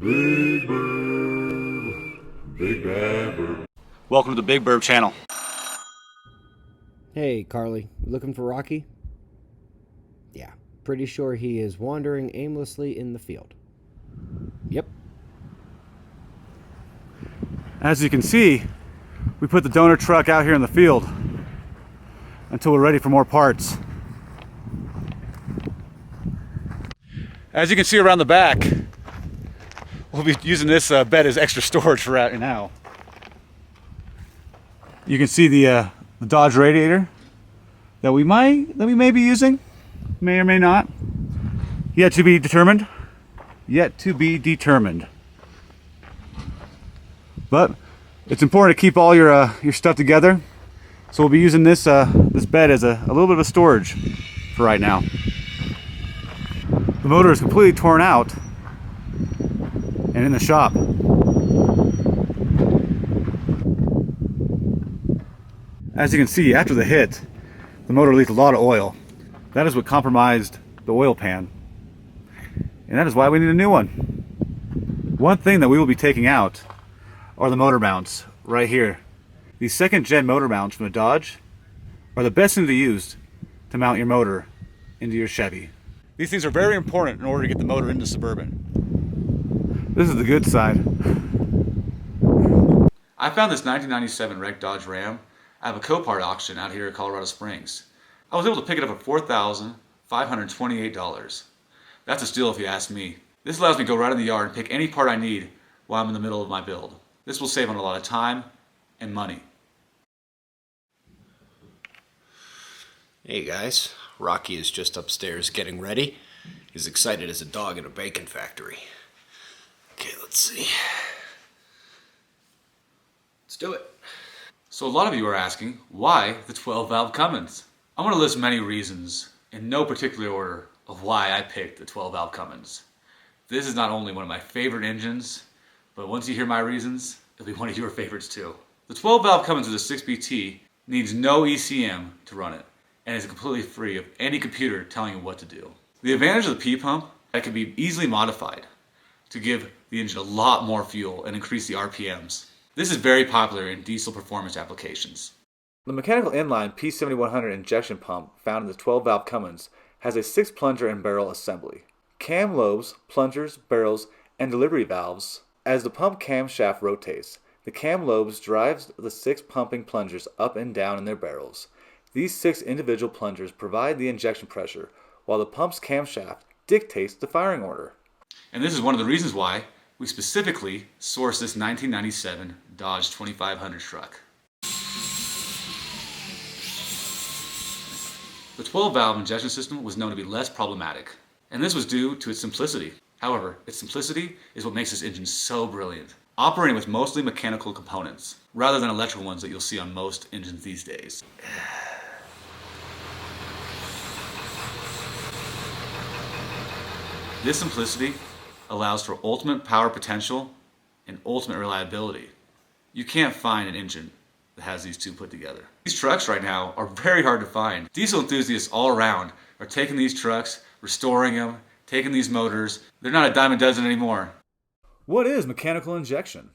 Big Burb. Big Bad Burb. Welcome to the Big Burb channel. Hey, Carly, you looking for Rocky? Yeah, pretty sure he is wandering aimlessly in the field. Yep. As you can see, we put the donor truck out here in the field until we're ready for more parts. As you can see around the back, we'll be using this bed as extra storage for right now. You can see the Dodge radiator that we may be using, may or may not. Yet to be determined. Yet to be determined. But it's important to keep all your stuff together. So we'll be using this this bed as a little bit of a storage for right now. The motor is completely torn out and in the shop. As you can see, after the hit, the motor leaked a lot of oil. That is what compromised the oil pan. And that is why we need a new one. One thing that we will be taking out are the motor mounts right here. These second gen motor mounts from the Dodge are the best thing to use to mount your motor into your Chevy. These things are very important in order to get the motor into Suburban. This is the good side. I found this 1997 wrecked Dodge Ram at a Copart auction out here in Colorado Springs. I was able to pick it up for $4,528. That's a steal if you ask me. This allows me to go right in the yard and pick any part I need while I'm in the middle of my build. This will save on a lot of time and money. Hey guys, Rocky is just upstairs getting ready. He's excited as a dog in a bacon factory. Okay, let's see. Let's do it. So a lot of you are asking, why the 12-valve Cummins? I'm going to list many reasons, in no particular order, of why I picked the 12-valve Cummins. This is not only one of my favorite engines, but once you hear my reasons, it'll be one of your favorites too. The 12-valve Cummins with a 6BT needs no ECM to run it, and is completely free of any computer telling you what to do. The advantage of the P-pump, that can be easily modified to give the engine a lot more fuel and increase the RPMs. This is very popular in diesel performance applications. The mechanical inline P7100 injection pump found in the 12-valve Cummins has a 6-plunger and barrel assembly. Cam lobes, plungers, barrels, and delivery valves. As the pump camshaft rotates, the cam lobes drives the 6 pumping plungers up and down in their barrels. These 6 individual plungers provide the injection pressure, while the pump's camshaft dictates the firing order. And this is one of the reasons why we specifically sourced this 1997 Dodge 2500 truck. The 12-valve injection system was known to be less problematic, and this was due to its simplicity. However, its simplicity is what makes this engine so brilliant, operating with mostly mechanical components, rather than electrical ones that you'll see on most engines these days. This simplicity allows for ultimate power potential and ultimate reliability. You can't find an engine that has these two put together. These trucks right now are very hard to find. Diesel enthusiasts all around are taking these trucks, restoring them, taking these motors. They're not a dime a dozen anymore. What is mechanical injection?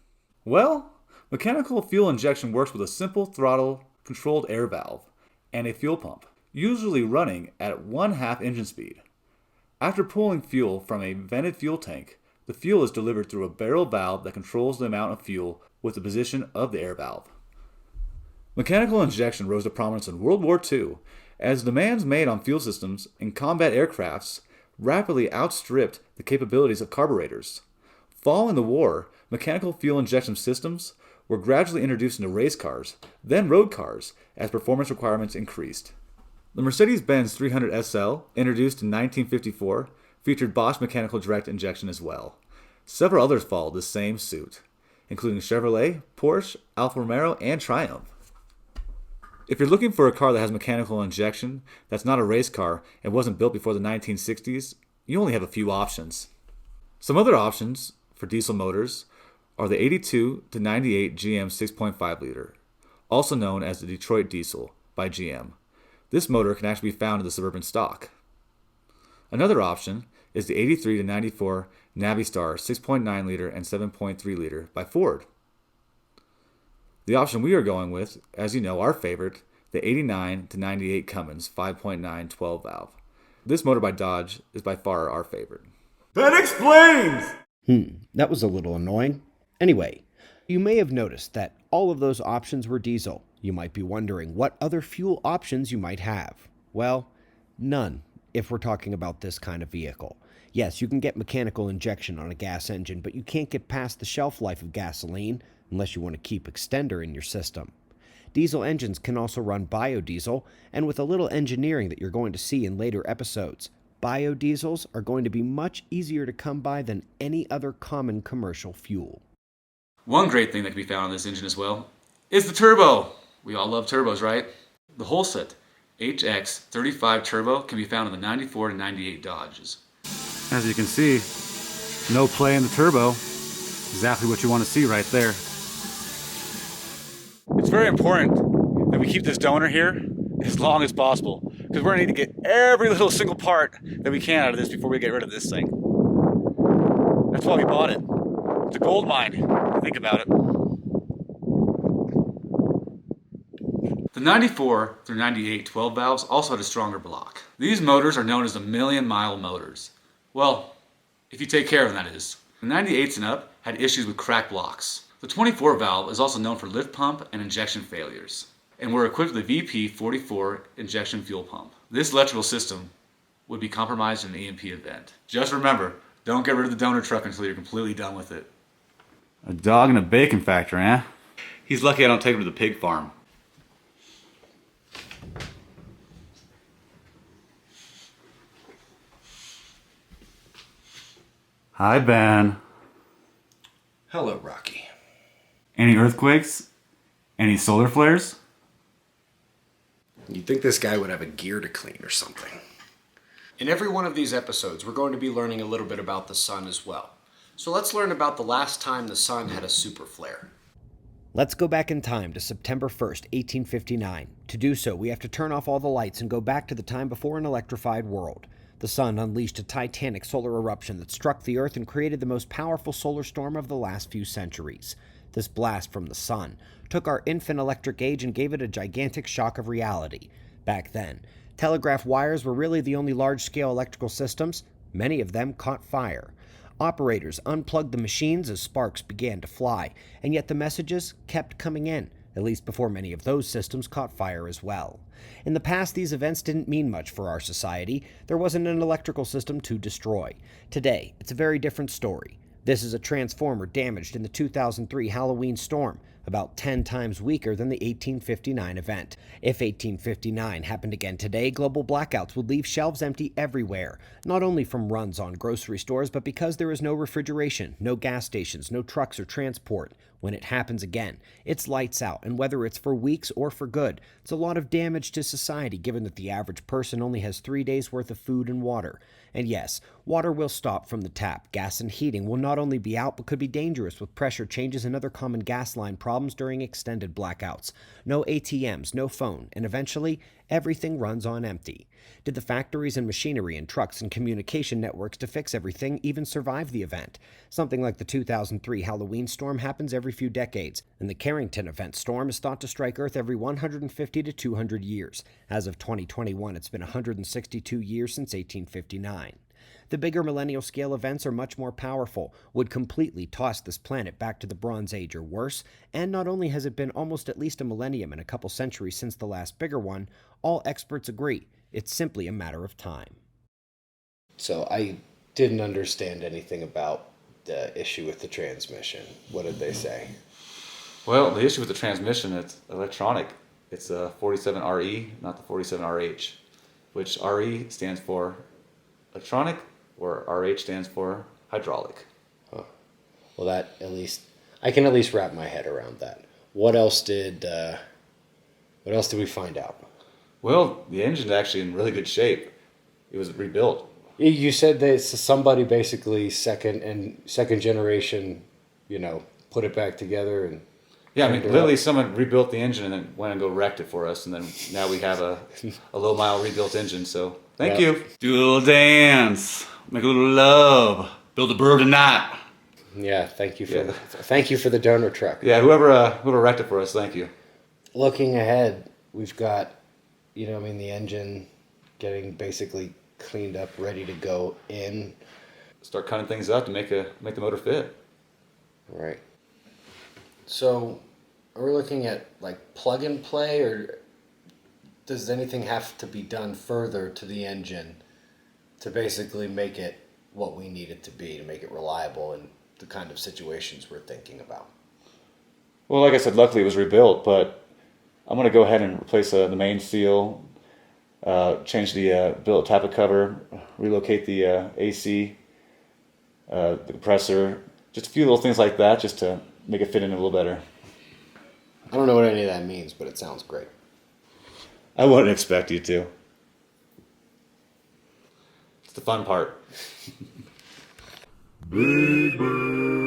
Well, mechanical fuel injection works with a simple throttle controlled air valve and a fuel pump, usually running at 1/2 engine speed. After pulling fuel from a vented fuel tank, the fuel is delivered through a barrel valve that controls the amount of fuel with the position of the air valve. Mechanical injection rose to prominence in World War II as demands made on fuel systems in combat aircrafts rapidly outstripped the capabilities of carburetors. Following the war, mechanical fuel injection systems were gradually introduced into race cars, then road cars, as performance requirements increased. The Mercedes-Benz 300 SL, introduced in 1954, featured Bosch mechanical direct injection as well. Several others followed the same suit, including Chevrolet, Porsche, Alfa Romeo, and Triumph. If you're looking for a car that has mechanical injection that's not a race car and wasn't built before the 1960s, you only have a few options. Some other options for diesel motors are the 82 to 98 GM 6.5 liter, also known as the Detroit Diesel by GM. This motor can actually be found in the Suburban stock. Another option is the 83 to 94 Navistar 6.9 liter and 7.3 liter by Ford. The option we are going with, as you know, our favorite, the 89 to 98 Cummins 5.9 12 valve. This motor by Dodge is by far our favorite. That explains! That was a little annoying. Anyway, you may have noticed that all of those options were diesel. You might be wondering what other fuel options you might have. Well, none, if we're talking about this kind of vehicle. Yes, you can get mechanical injection on a gas engine, but you can't get past the shelf life of gasoline unless you want to keep extender in your system. Diesel engines can also run biodiesel, and with a little engineering that you're going to see in later episodes, biodiesels are going to be much easier to come by than any other common commercial fuel. One great thing that can be found on this engine as well is the turbo. We all love turbos, right? The Holset HX35 turbo can be found in the 94 to 98 Dodges. As you can see, no play in the turbo. Exactly what you want to see right there. It's very important that we keep this donor here as long as possible, because we're going to need to get every little single part that we can out of this before we get rid of this thing. That's why we bought it. It's a gold mine, think about it. The 94 through 98 12 valves also had a stronger block. These motors are known as the million-mile motors. Well, if you take care of them, that is. The 98s and up had issues with cracked blocks. The 24 valve is also known for lift pump and injection failures, and were equipped with a VP44 injection fuel pump. This electrical system would be compromised in an EMP event. Just remember, don't get rid of the donor truck until you're completely done with it. A dog in a bacon factory, eh? He's lucky I don't take him to the pig farm. Hi, Ben. Hello, Rocky. Any earthquakes? Any solar flares? You'd think this guy would have a gear to clean or something. In every one of these episodes, we're going to be learning a little bit about the sun as well. So let's learn about the last time the sun had a super flare. Let's go back in time to September 1st, 1859. To do so, we have to turn off all the lights and go back to the time before an electrified world. The sun unleashed a titanic solar eruption that struck the Earth and created the most powerful solar storm of the last few centuries. This blast from the sun took our infant electric age and gave it a gigantic shock of reality. Back then, telegraph wires were really the only large-scale electrical systems. Many of them caught fire. Operators unplugged the machines as sparks began to fly, and yet the messages kept coming in, at least before many of those systems caught fire as well. In the past, these events didn't mean much for our society. There wasn't an electrical system to destroy. Today, it's a very different story. This is a transformer damaged in the 2003 Halloween storm, about 10 times weaker than the 1859 event. If 1859 happened again today, global blackouts would leave shelves empty everywhere, not only from runs on grocery stores, but because there is no refrigeration, no gas stations, no trucks or transport. When it happens again, it's lights out, and whether it's for weeks or for good, it's a lot of damage to society given that the average person only has 3 days worth of food and water. And yes, water will stop from the tap. Gas and heating will not only be out, but could be dangerous with pressure changes and other common gas line problems during extended blackouts. No ATMs, no phone, and eventually, everything runs on empty. Did the factories and machinery and trucks and communication networks to fix everything even survive the event? Something like the 2003 Halloween storm happens every few decades, and the Carrington event storm is thought to strike Earth every 150 to 200 years. As of 2021, it's been 162 years since 1859. The bigger millennial scale events are much more powerful, would completely toss this planet back to the Bronze Age or worse, and not only has it been almost at least a millennium and a couple centuries since the last bigger one, all experts agree it's simply a matter of time. So I didn't understand anything about the issue with the transmission. What did they say? Well, the issue with the transmission, it's electronic. It's a 47RE, not the 47RH, which RE stands for electronic, or RH stands for hydraulic. Huh. Well, that I can at least wrap my head around that. What else did we find out? Well, the engine's actually in really good shape. It was rebuilt. You said that somebody basically second generation, put it back together and. Yeah, I mean, literally someone rebuilt the engine and then went and wrecked it for us, and then now we have a low-mile rebuilt engine, so thank you. Do a little dance, make a little love. Build a Burb tonight. Yeah, thank you for the donor truck. Yeah, whoever wrecked it for us, thank you. Looking ahead, we've got, the engine getting basically cleaned up, ready to go in. Start cutting things up to make the motor fit. Right. So, are we looking at like plug and play, or does anything have to be done further to the engine to basically make it what we need it to be, to make it reliable in the kind of situations we're thinking about? Well, like I said, luckily it was rebuilt, but I'm going to go ahead and replace the main seal, change the billet tappet cover, relocate the AC, the compressor, just a few little things like that just to make it fit in a little better. I don't know what any of that means, but it sounds great. I wouldn't expect you to. It's the fun part. Big Bird.